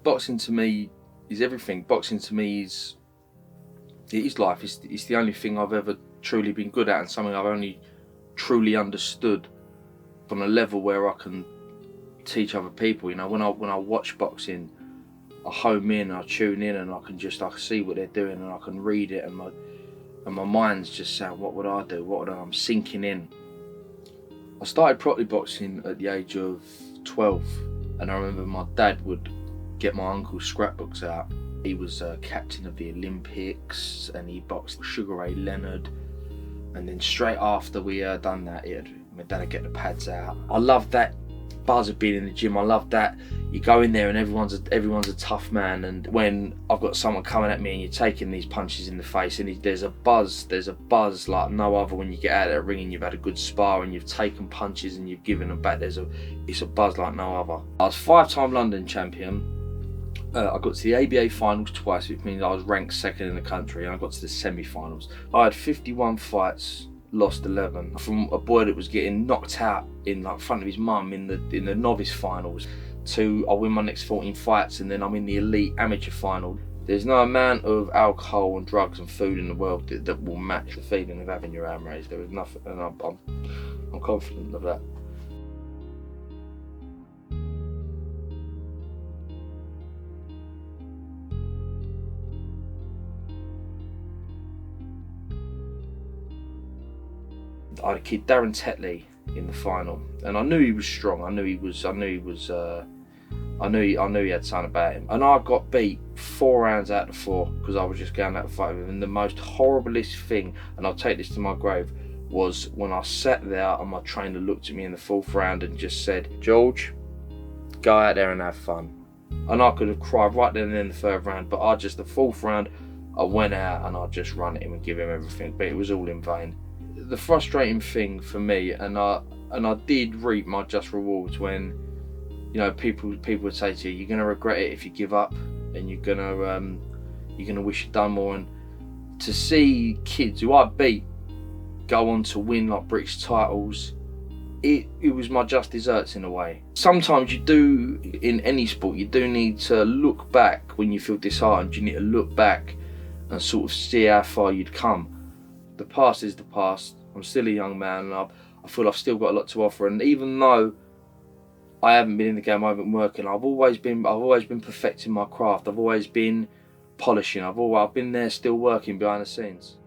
Boxing to me is everything. Boxing to me is life. It's the only thing I've ever truly been good at, and something I've only truly understood on a level where I can teach other people. You know, when I watch boxing, I home in, I tune in, and I can see what they're doing, and I can read it, and my mind's just saying, what would I do? I'm sinking in. I started properly boxing at the age of 12, and I remember my dad would get my uncle's scrapbooks out. He was captain of the Olympics, and he boxed Sugar Ray Leonard. And then straight after we done that, my dad would get the pads out. I loved that buzz of being in the gym. I loved that you go in there and everyone's a tough man. And when I've got someone coming at me and you're taking these punches in the face, and there's a buzz like no other when you get out of that ring and you've had a good spar and you've taken punches and you've given them back. It's a buzz like no other. I was 5-time London champion. I got to the ABA finals twice, which means I was ranked second in the country, and I got to the semi-finals. I had 51 fights, lost 11. From a boy that was getting knocked out in front of his mum in the novice finals, to I win my next 14 fights, and then I'm in the elite amateur final. There's no amount of alcohol and drugs and food in the world that will match the feeling of having your hand raised. There is nothing, and I'm confident of that. I had a kid, Darren Tetley, in the final, and I knew he was strong. I knew he had something about him. And I got beat 4 rounds out of 4 because I was just going out to fight with him. And the most horriblest thing, and I'll take this to my grave, was when I sat there and my trainer looked at me in the 4th round and just said, "George, go out there and have fun." And I could have cried right then and in the 3rd round, but the 4th round, I went out and I just run at him and give him everything, but it was all in vain. The frustrating thing for me, and I did reap my just rewards when, you know, people would say to you, "You're gonna regret it if you give up, and you're gonna wish you'd done more." And to see kids who I beat go on to win like British titles, it was my just desserts in a way. Sometimes you do, in any sport, you do need to look back when you feel disheartened. You need to look back and sort of see how far you'd come. The past is the past. I'm still a young man, and I feel I've still got a lot to offer. And even though I haven't been in the game, I haven't been working, I've always been perfecting my craft. I've always been polishing. I've been there still working behind the scenes.